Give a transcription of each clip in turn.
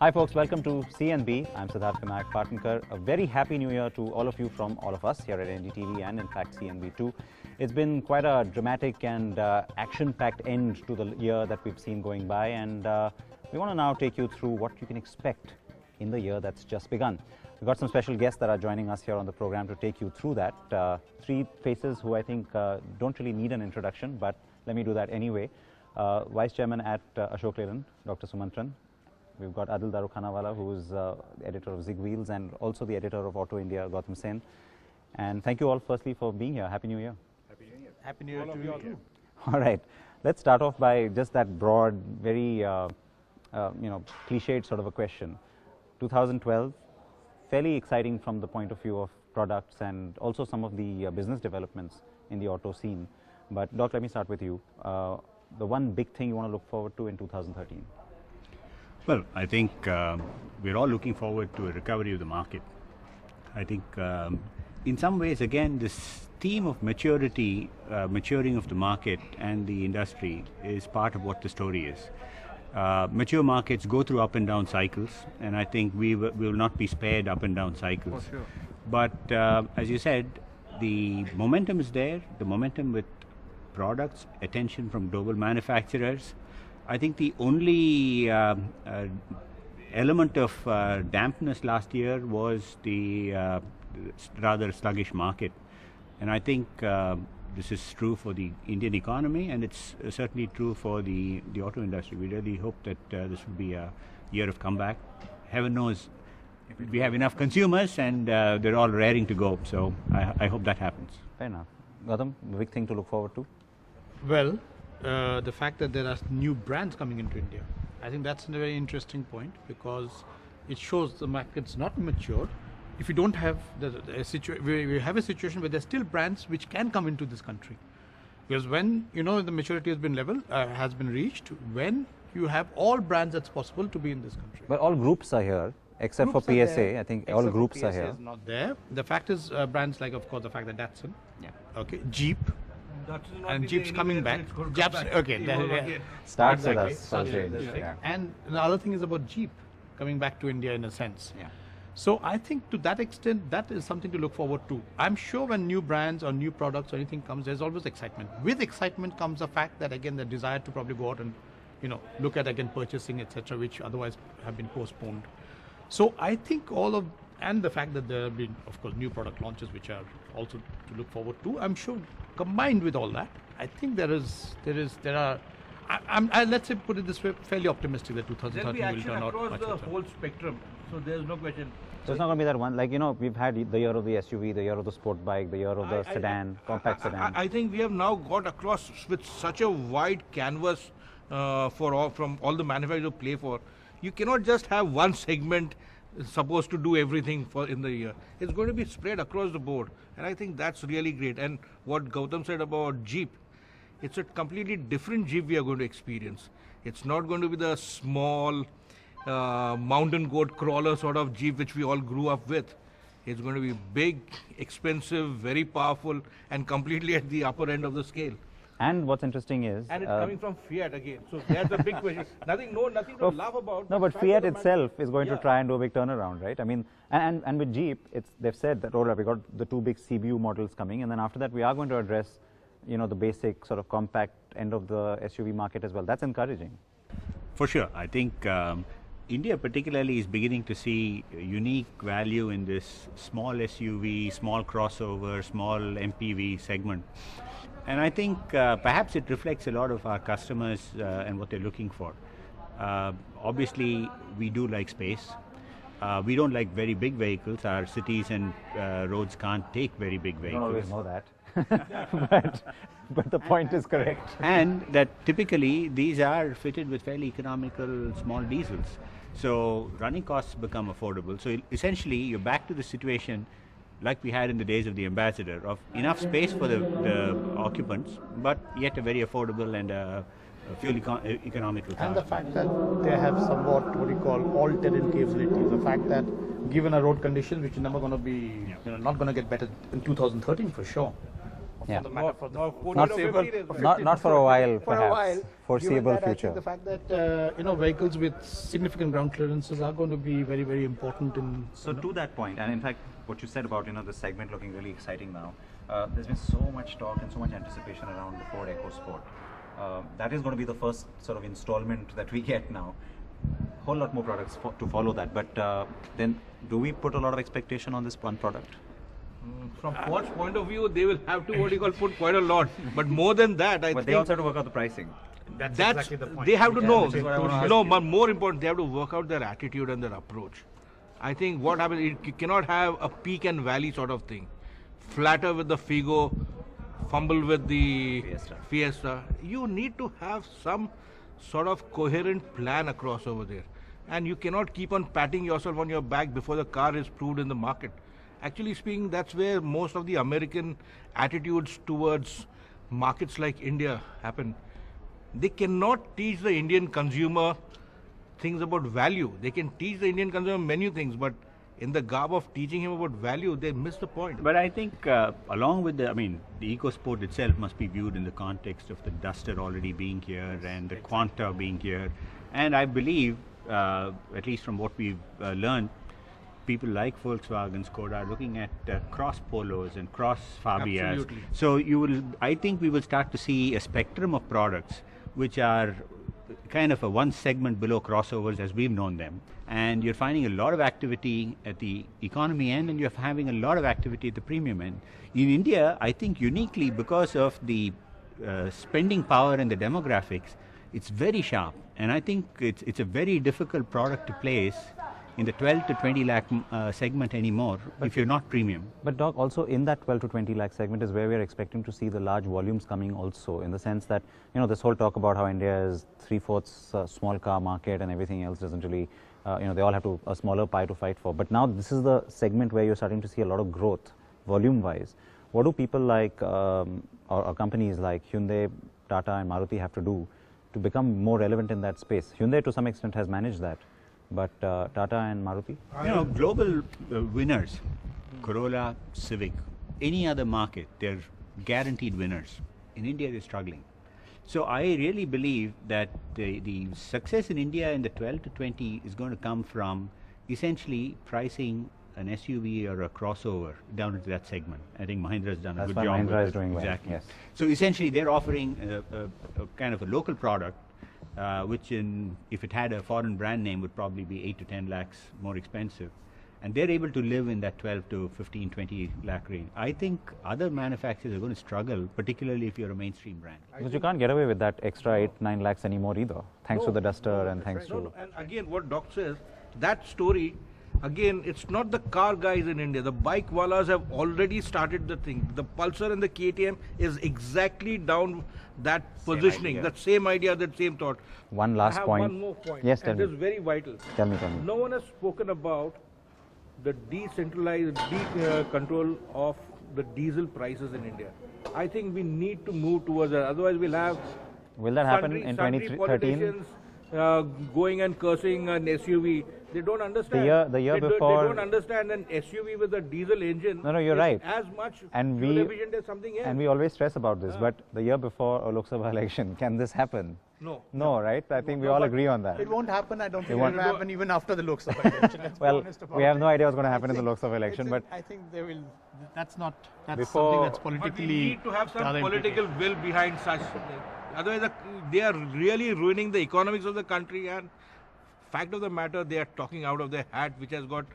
Hi folks, welcome to CNB. I'm Siddharth Vinayak Patnankar. A very happy new year to all of you from all of us here at NDTV and in fact CNB too. It's been quite a dramatic and action-packed end to the year that we've seen going by, and we want to now take you through what you can expect in the year that's just begun. We've got some special guests that are joining us here on the program to take you through that. Three faces who I think don't really need an introduction, but let me do that anyway. Vice Chairman at Ashok Leyland, Dr. Sumantran. We've got Adil Darukhanawala, who is editor of Zig Wheels and also the editor of Auto India, Gautam Sen. And thank you all firstly for being here. Happy New Year. Happy New Year. Happy New Year to you too. All right. Let's start off by just that broad, very cliched sort of a question. 2012, fairly exciting from the point of view of products and also some of the business developments in the auto scene. But Doc, let me start with you. The one big thing you want to look forward to in 2013? Well, I think we're all looking forward to a recovery of the market. I think in some ways, again, this theme of maturity, maturing of the market and the industry is part of what the story is. Mature markets go through up and down cycles, and I think we will not be spared up and down cycles. For sure. But as you said, the momentum is there, the momentum with products, attention from global manufacturers. I think the only element of dampness last year was the rather sluggish market. And I think this is true for the Indian economy, and it's certainly true for the auto industry. We really hope that this will be a year of comeback. Heaven knows we have enough consumers, and they're all raring to go. So I hope that happens. Fair enough. Gautam, the big thing to look forward to? Well, the fact that there are new brands coming into India, I think that's a very interesting point, because it shows the market's not matured. If you don't have we have a situation where there's still brands which can come into this country, because when the maturity has been reached, when you have all brands that's possible to be in this country. But all groups are here, except for PSA. I think all groups are here. Is not there. The fact is, brands like, of course, the fact that Datsun, okay, Jeep. And Jeep's coming back. Starts with exactly. us. Yeah. And the other thing is about Jeep coming back to India in a sense. Yeah. So I think to that extent, that is something to look forward to. I'm sure when new brands or new products or anything comes, there's always excitement. With excitement comes the fact that, again, the desire to probably go out and look at again purchasing, etc., which otherwise have been postponed. So I think and the fact that there have been, of course, new product launches which are also to look forward to. I'm sure combined with all that, I think there are. Let's say, put it this way, fairly optimistic that 2013 will turn out across much the better. whole spectrum, so there's no question. So it's not going to be that one, we've had the year of the SUV, the year of the sport bike, the year of the sedan, compact sedan. I think we have now got across with such a wide canvas from all the manufacturers to play for. You cannot just have one segment supposed to do everything in the year. It's going to be spread across the board, and I think that's really great. And what Gautam said about Jeep, it's a completely different Jeep we are going to experience. It's not going to be the small mountain goat crawler sort of Jeep which we all grew up with. It's going to be big, expensive, very powerful, and completely at the upper end of the scale. And what's interesting is... And it's coming from Fiat again, so that's a big question. Nothing to laugh about. No, but Fiat itself is going to try and do a big turnaround, right? I mean, and with Jeep, they've said that, we got the two big CBU models coming, and then after that we are going to address, the basic sort of compact end of the SUV market as well. That's encouraging. For sure. I think India particularly is beginning to see unique value in this small SUV, small crossover, small MPV segment. And I think perhaps it reflects a lot of our customers and what they're looking for. Obviously, we do like space. We don't like very big vehicles. Our cities and roads can't take very big vehicles. I don't always know that. but the point is correct. And that typically these are fitted with fairly economical small diesels. So running costs become affordable. So essentially, you're back to the situation like we had in the days of the Ambassador, of enough space for the occupants, but yet a very affordable and fuel economical car. And the fact that they have somewhat what you call all-terrain capability, the fact that given a road condition which is never going to be, not going to get better in 2013 for sure. Yeah. For the matter, for the No, 14 Not or foreseeable- 15 is fine. Not for a while, for a perhaps. while, Foreseeable given that, future. I think the fact that vehicles with significant ground clearances are going to be very, very important in. So to that point, and in fact, what you said about this segment looking really exciting now, there's been so much talk and so much anticipation around the Ford EcoSport. That is going to be the first sort of installment that we get now. Whole lot more products to follow that, but then do we put a lot of expectation on this one product? From Ford's point of view, they will have to put quite a lot. But more than that, I But think they also have to work out the pricing. That's that's exactly the point. they have to know. which is what I wanna ask No, you. but more important, they have to work out their attitude and their approach. I think what happens, you cannot have a peak and valley sort of thing. Flatter with the Figo, fumble with the Fiesta. You need to have some sort of coherent plan across over there. And you cannot keep on patting yourself on your back before the car is proved in the market. Actually speaking, that's where most of the American attitudes towards markets like India happen. They cannot teach the Indian consumer things about value. They can teach the Indian consumer many things, but in the garb of teaching him about value, they miss the point. But I think along with the EcoSport itself must be viewed in the context of the Duster already being here and the Quanta being here. And I believe, at least from what we've learned, people like Volkswagen, Skoda are looking at cross Polos and cross Fabias. Absolutely. So I think we will start to see a spectrum of products which are kind of a one segment below crossovers as we've known them. And you're finding a lot of activity at the economy end, and you're having a lot of activity at the premium end. In India, I think uniquely because of the spending power and the demographics, it's very sharp. And I think it's a very difficult product to place in the 12 to 20 lakh segment anymore if you're not premium. But Doc, also in that 12 to 20 lakh segment is where we are expecting to see the large volumes coming also, in the sense that, this whole talk about how India is 3/4 small car market and everything else doesn't really, they all have a smaller pie to fight for. But now this is the segment where you're starting to see a lot of growth, volume-wise. What do people like, or companies like Hyundai, Tata and Maruti have to do to become more relevant in that space? Hyundai to some extent has managed that. But Tata and Maruti? Global winners, Corolla, Civic, any other market, they're guaranteed winners. In India, they're struggling. So I really believe that the success in India in the 12 to 20 is going to come from essentially pricing an SUV or a crossover down into that segment. I think Mahindra has done a good job. That's why Mahindra with is doing well. Exactly. Yes. So essentially, they're offering a kind of a local product, which if it had a foreign brand name would probably be 8 to 10 lakhs more expensive. And they're able to live in that 12 to 15, 20 lakh range. I think other manufacturers are going to struggle, particularly if you're a mainstream brand. Because you can't get away with that extra 8-9 lakhs anymore either, thanks to the Duster and thanks to... No, and again, what Doc says, that story, again, it's not the car guys in India. The bike wallas have already started the thing. The Pulsar and the KTM is exactly down that positioning, idea. that same idea, that same thought. One last I have point. one more point. Yes, tell and me. this is very vital. Tell me. No one has spoken about the decentralized control of the diesel prices in India. I think we need to move towards that. Otherwise, we'll have Will that happen in sundry 2013? politicians going and cursing an SUV. They don't understand. The year they before- they don't understand an SUV with a diesel engine. No, you're is right. As much And fuel we- efficient as something else. And we always stress about this, but the year before a Lok Sabha election, can this happen? No. No, right? I think we all agree on that. It won't happen. I don't think it won't. will happen even after the Lok Sabha election. Let's be Well, honest about we have it. no idea what's going to happen in the I Lok Sabha think- election, but I think they will. That's something Before- that's But we politically. need to have some rather political will behind such. Otherwise, they are really ruining the economics of the country. And fact of the matter, they are talking out of their hat, which has got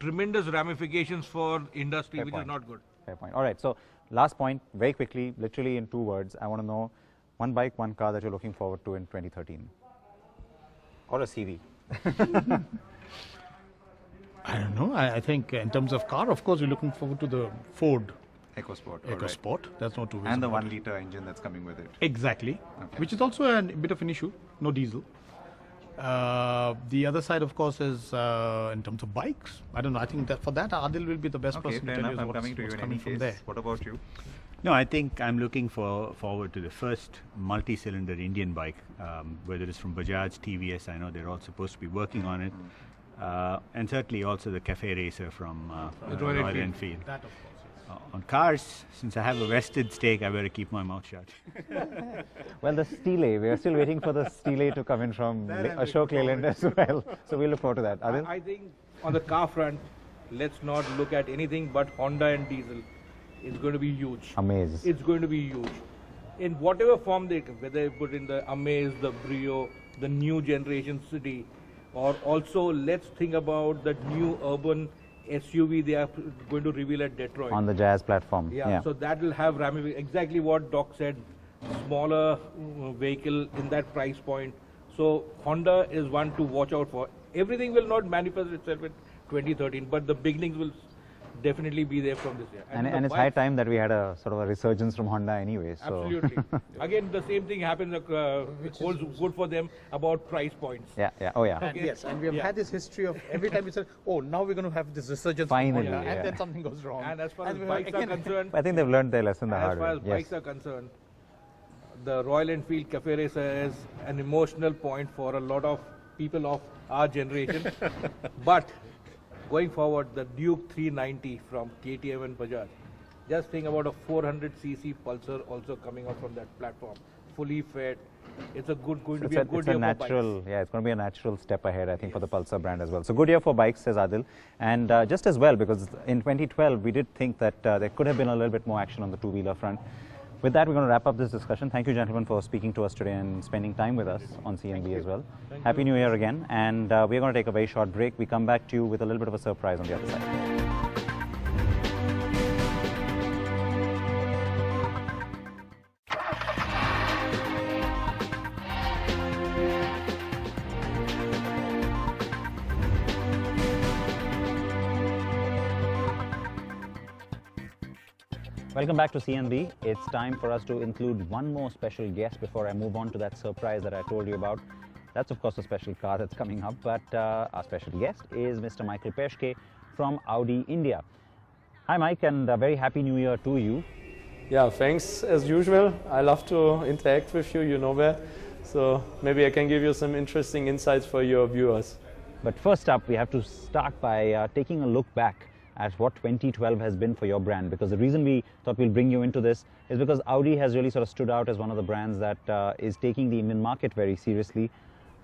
tremendous ramifications for industry, Fair which point. is not good. fair point. All right, so last point, very quickly, literally in 2 words, I want to know one bike, one car that you're looking forward to in 2013. Or a CV. I don't know. I think in terms of car, of course, we're looking forward to the Ford EcoSport. EcoSport. That's not too. And the 1-liter engine that's coming with it. Exactly, Okay. which is also a bit of an issue. No diesel. The other side, of course, is in terms of bikes. I don't know. I think that for that, Adil will be the best Okay, person fair to tell enough. you I'm what's, coming to you what's in coming any from case. there. What about you? No, I think I'm looking forward to the first multi-cylinder Indian bike, whether it's from Bajaj, TVS. I know they're all supposed to be working on it, and certainly also the Cafe Racer from Royal Royal Enfield. Enfield. That, of course, yes. On cars, since I have a vested stake, I better keep my mouth shut. Well, the Stile, we are still waiting for the Stile to come in from Ashok Leyland as well. So we look forward to that. Adil? I think on the car front, let's not look at anything but Honda and diesel. It's going to be huge. Amaze. It's going to be huge. In whatever form they, whether they put in the Amaze, the Brio, the new generation city, or also let's think about the new urban SUV they are going to reveal at Detroit. On the Jazz platform. Yeah, so that will have exactly what Doc said, smaller vehicle in that price point. So Honda is one to watch out for. Everything will not manifest itself in 2013, but the beginnings will definitely be there from this year. And it's high time that we had a sort of a resurgence from Honda anyway. So. Absolutely. Again, the same thing happens, holds good for them about price points. Yeah, yeah, oh yeah. And yes, and we have had this history of every time we said, oh, now we're going to have this resurgence. Finally, from Honda, yeah. and then something goes wrong. And as far as bikes are concerned, I think they've learned their lesson the hard way. as far as bikes are concerned, the Royal Enfield Cafe Racer is an emotional point for a lot of people of our generation. But going forward, the Duke 390 from KTM and Bajaj. Just think about a 400cc Pulsar also coming out from that platform, fully fed. It's a good, going to be a good year for bikes. Yeah, it's going to be a natural step ahead, I think, for the Pulsar brand as well. So good year for bikes, says Adil. And just as well, because in 2012, we did think that there could have been a little bit more action on the two-wheeler front. With that, we're going to wrap up this discussion. Thank you, gentlemen, for speaking to us today and spending time with us on CNB as well. Happy New Year again. And we're going to take a very short break. We come back to you with a little bit of a surprise on the other side. Welcome back to CNB. It's time for us to include one more special guest before I move on to that surprise that I told you about. That's of course a special car that's coming up, but our special guest is Mr. Michael Peschke from Audi India. Hi Mike, and a very happy new year to you. Yeah, thanks as usual. I love to interact with you, you know that. So maybe I can give you some interesting insights for your viewers. But first up, we have to start by taking a look back at what 2012 has been for your brand, because the reason we thought we'll bring you into this is because Audi has really sort of stood out as one of the brands that is taking the Indian market very seriously.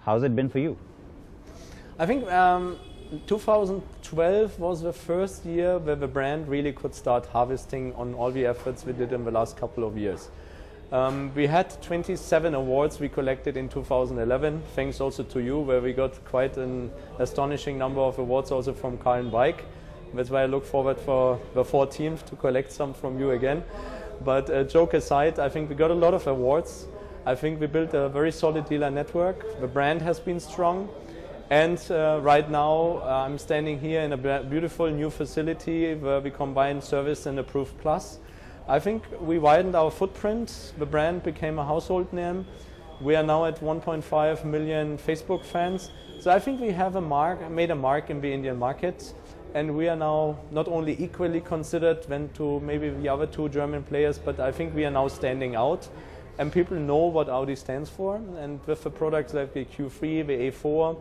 How's it been for you? I think 2012 was the first year where the brand really could start harvesting on all the efforts we did in the last couple of years. We had 27 awards we collected in 2011, thanks also to you, where we got quite an astonishing number of awards also from Car and Bike. That's why I look forward for the 14th to collect some from you again. But joke aside, I think we got a lot of awards. I think we built a very solid dealer network. The brand has been strong. And right now I'm standing here in a beautiful new facility where we combine service and approved plus. I think we widened our footprint. The brand became a household name. We are now at 1.5 million Facebook fans. So I think we have made a mark in the Indian market. And we are now not only equally considered than to maybe the other two German players, but I think we are now standing out. And people know what Audi stands for. And with the products like the Q3, the A4,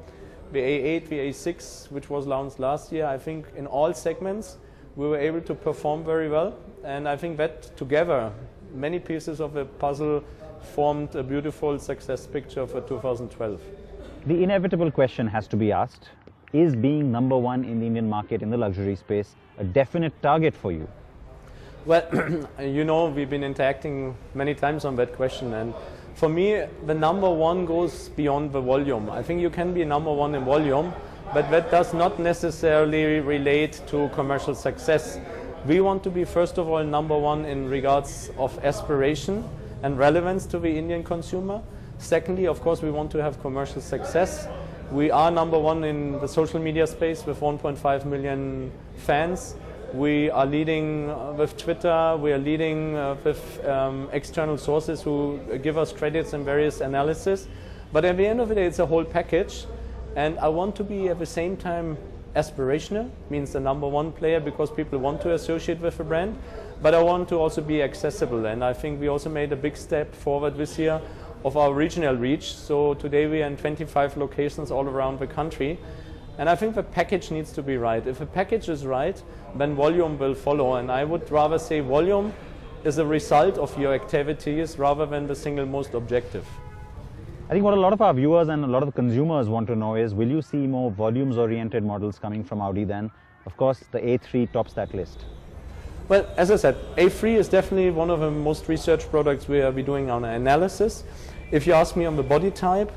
the A8, the A6, which was launched last year, I think in all segments we were able to perform very well. And I think that together, many pieces of the puzzle formed a beautiful success picture for 2012. The inevitable question has to be asked. Is being number one in the Indian market in the luxury space a definite target for you? Well, you know, we've been interacting many times on that question, and for me, the number one goes beyond the volume. I think you can be number one in volume, but that does not necessarily relate to commercial success. We want to be, first of all, number one in regards of aspiration and relevance to the Indian consumer. Secondly, of course, we want to have commercial success. We are number one in the social media space with 1.5 million fans. We are leading with Twitter. We are leading with external sources who give us credits and various analysis. But at the end of the day, it's a whole package. And I want to be at the same time aspirational, means the number one player because people want to associate with a brand. But I want to also be accessible. And I think we also made a big step forward this year of our regional reach. So today we are in 25 locations all around the country. And I think the package needs to be right. If the package is right, then volume will follow. And I would rather say volume is a result of your activities rather than the single most objective. I think what a lot of our viewers and a lot of the consumers want to know is, will you see more volumes-oriented models coming from Audi then? Of course, the A3 tops that list. Well, as I said, A3 is definitely one of the most researched products we are doing on analysis. If you ask me on the body type,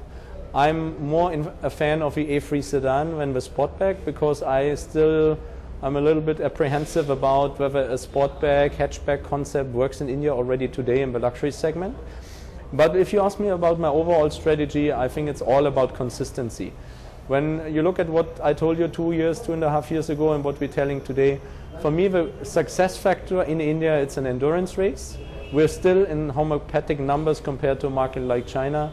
I'm more a fan of the A3 sedan than the Sportback, because I'm a little bit apprehensive about whether a Sportback, hatchback concept works in India already today in the luxury segment. But if you ask me about my overall strategy, I think it's all about consistency. When you look at what I told you 2.5 years ago and what we're telling today, for me the success factor in India, it's an endurance race. We're still in homeopathic numbers compared to a market like China.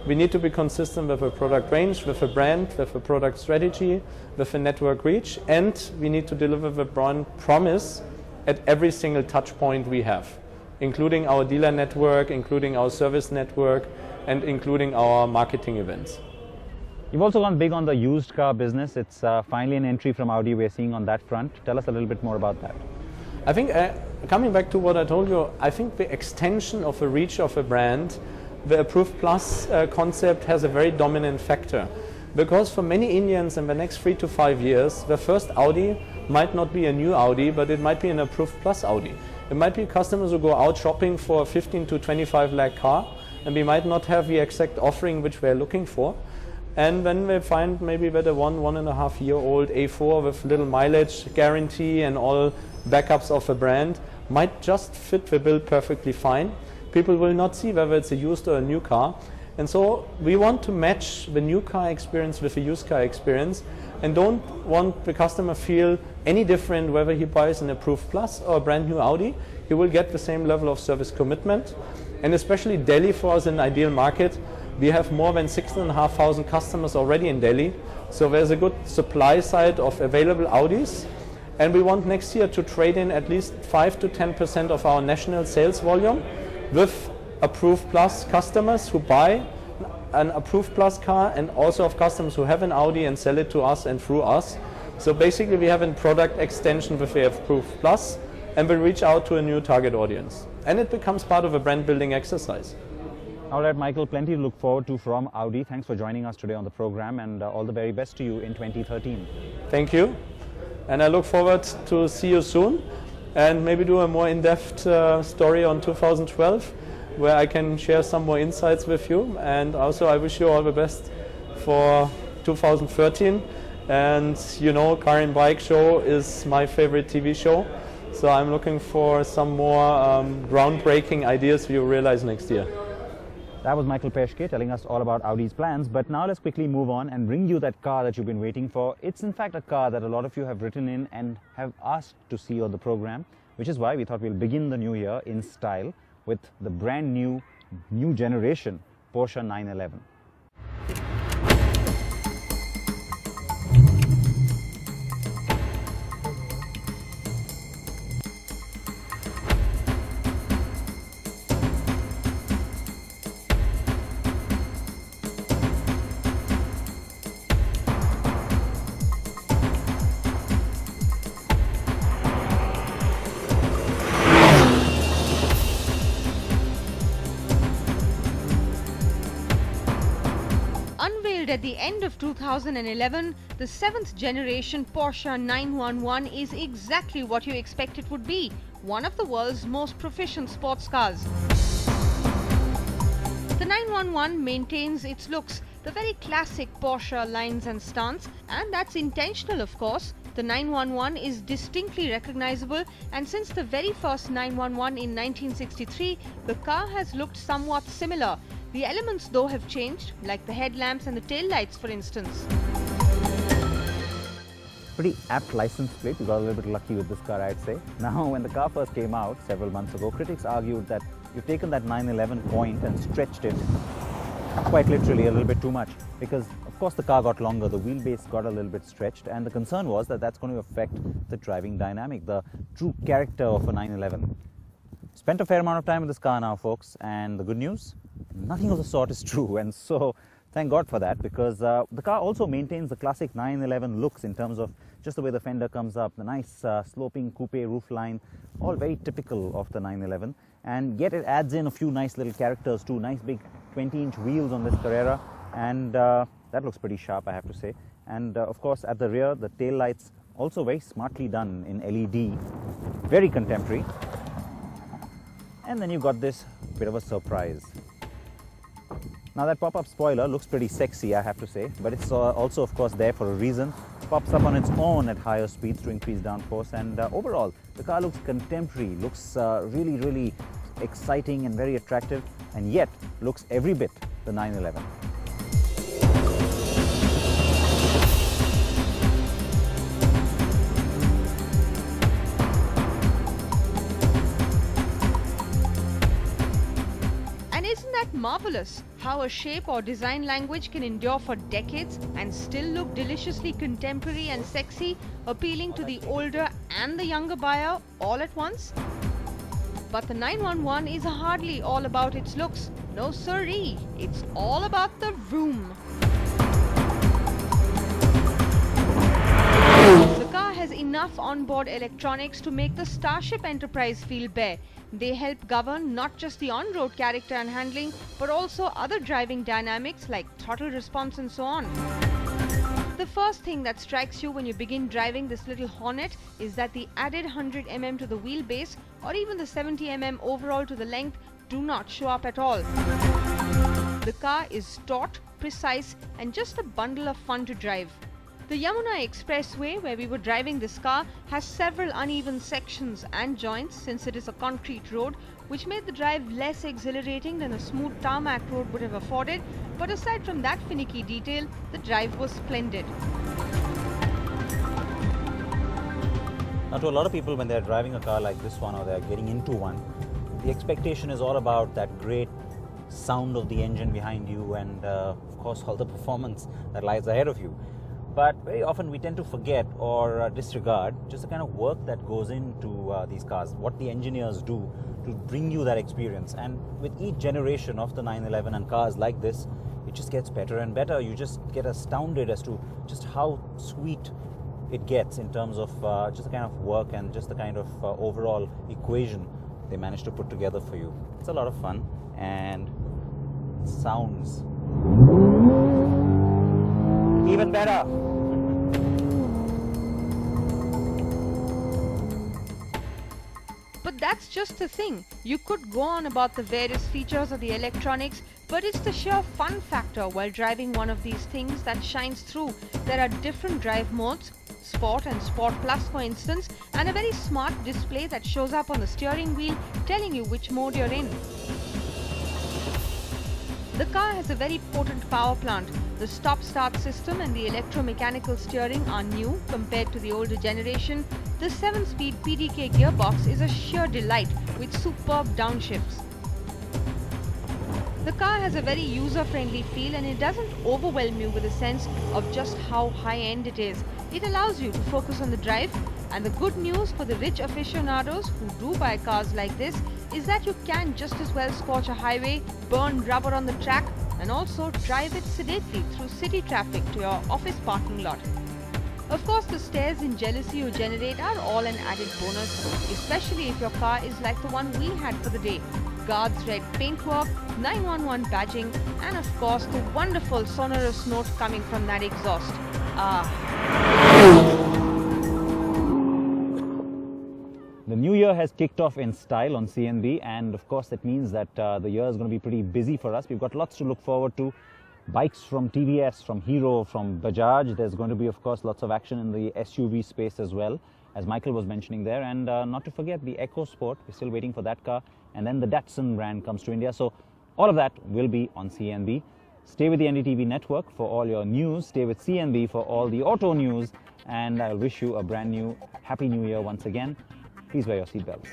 We need to be consistent with a product range, with a brand, with a product strategy, with a network reach, and we need to deliver the brand promise at every single touch point we have, including our dealer network, including our service network, and including our marketing events. You've also gone big on the used car business. It's finally an entry from Audi we're seeing on that front. Tell us a little bit more about that. I think, coming back to what I told you, I think the extension of the reach of a brand, the Approved Plus concept has a very dominant factor. Because for many Indians in the next 3 to 5 years, the first Audi might not be a new Audi, but it might be an Approved Plus Audi. It might be customers who go out shopping for a 15 to 25 lakh car, and we might not have the exact offering which we're looking for. And then we find maybe that a 1.5-year-old A4 with little mileage guarantee and all backups of a brand might just fit the bill perfectly fine. People will not see whether it's a used or a new car. And so we want to match the new car experience with the used car experience, and don't want the customer feel any different whether he buys an Approved Plus or a brand new Audi. He will get the same level of service commitment. And especially Delhi for us an ideal market. We have more than 6,500 customers already in Delhi. So there's a good supply side of available Audis. And we want next year to trade in at least 5 to 10% of our national sales volume with Approved Plus customers who buy an Approved Plus car, and also of customers who have an Audi and sell it to us and through us. So basically we have a product extension with the Approved Plus, and we reach out to a new target audience. And it becomes part of a brand building exercise. All right, Michael, plenty to look forward to from Audi. Thanks for joining us today on the program, and all the very best to you in 2013. Thank you. And I look forward to see you soon, and maybe do a more in-depth story on 2012, where I can share some more insights with you. And also I wish you all the best for 2013. And you know, Car and Bike Show is my favorite TV show. So I'm looking for some more groundbreaking ideas you realize next year. That was Michael Peschke telling us all about Audi's plans. But now let's quickly move on and bring you that car that you've been waiting for. It's in fact a car that a lot of you have written in and have asked to see on the program, which is why we thought we'll begin the new year in style with the brand new generation Porsche 911. At the end of 2011, the 7th generation Porsche 911 is exactly what you expect it would be, one of the world's most proficient sports cars. The 911 maintains its looks, the very classic Porsche lines and stance, and that's intentional of course. The 911 is distinctly recognizable, and since the very first 911 in 1963, the car has looked somewhat similar. The elements though have changed, like the headlamps and the tail lights for instance. Pretty apt license plate. We got a little bit lucky with this car, I'd say. Now, when the car first came out several months ago, critics argued that you've taken that 911 point and stretched it, quite literally, a little bit too much. Because, of course, the car got longer, the wheelbase got a little bit stretched, and the concern was that that's going to affect the driving dynamic, the true character of a 911. Spent a fair amount of time with this car now, folks, and the good news? Nothing of the sort is true. And so Thank God for that, because the car also maintains the classic 911 looks in terms of just the way the fender comes up, the nice sloping coupe roofline, all very typical of the 911. And yet it adds in a few nice little characters too, nice big 20-inch wheels on this Carrera, and that looks pretty sharp, I have to say. And of course at the rear, the tail lights also very smartly done in LED, very contemporary. And then you've got this bit of a surprise. Now that pop-up spoiler looks pretty sexy, I have to say, but it's also of course there for a reason. Pops up on its own at higher speeds to increase downforce, and overall the car looks contemporary, looks really exciting and very attractive, and yet looks every bit the 911. Isn't that marvelous? How a shape or design language can endure for decades and still look deliciously contemporary and sexy, appealing to the older and the younger buyer all at once? But the 911 is hardly all about its looks. No siree, it's all about the vroom. The car has enough onboard electronics to make the Starship Enterprise feel bare. They help govern not just the on-road character and handling, but also other driving dynamics like throttle response and so on. The first thing that strikes you when you begin driving this little Hornet is that the added 100 mm to the wheelbase or even the 70 mm overall to the length do not show up at all. The car is taut, precise, and just a bundle of fun to drive. The Yamuna Expressway, where we were driving this car, has several uneven sections and joints since it is a concrete road, which made the drive less exhilarating than a smooth tarmac road would have afforded, but aside from that finicky detail, the drive was splendid. Now to a lot of people, when they're driving a car like this one or they're getting into one, the expectation is all about that great sound of the engine behind you and of course all the performance that lies ahead of you. But very often we tend to forget or disregard just the kind of work that goes into these cars, what the engineers do to bring you that experience. And with each generation of the 911 and cars like this, it just gets better and better. You just get astounded as to just how sweet it gets in terms of just the kind of work and just the kind of overall equation they managed to put together for you. It's a lot of fun and it sounds even better. But that's just the thing. You could go on about the various features of the electronics, but it's the sheer fun factor while driving one of these things that shines through. There are different drive modes, Sport and Sport Plus for instance, and a very smart display that shows up on the steering wheel telling you which mode you're in. The car has a very potent power plant. The stop-start system and the electromechanical steering are new compared to the older generation. The 7-speed PDK gearbox is a sheer delight with superb downshifts. The car has a very user-friendly feel and it doesn't overwhelm you with a sense of just how high-end it is. It allows you to focus on the drive, and the good news for the rich aficionados who do buy cars like this is that you can just as well scorch a highway, burn rubber on the track, and also drive it sedately through city traffic to your office parking lot. Of course, the stares and jealousy you generate are all an added bonus, especially if your car is like the one we had for the day. Guards red paintwork, 911 badging, and of course the wonderful sonorous note coming from that exhaust. The new year has kicked off in style on CNB, and of course that means that the year is going to be pretty busy for us. We've got lots to look forward to. Bikes from TVS, from Hero, from Bajaj. There's going to be, of course, lots of action in the SUV space as well, as Michael was mentioning there. And not to forget the EcoSport. We're still waiting for that car. And then the Datsun brand comes to India. So all of that will be on CNB. Stay with the NDTV network for all your news. Stay with CNB for all the auto news. And I wish you a brand new Happy New Year once again. Please wear your seatbelts.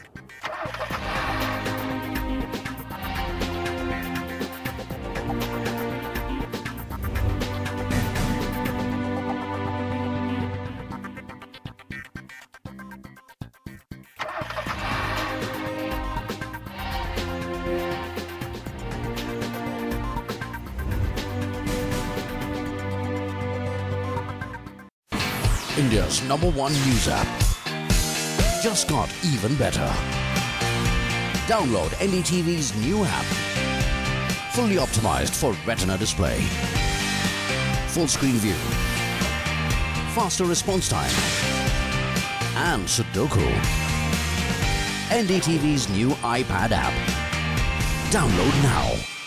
India's #1 news app. Just got even better. Download NDTV's new app. Fully optimized for retina display. Full screen view. Faster response time. And Sudoku. NDTV's new iPad app. Download now.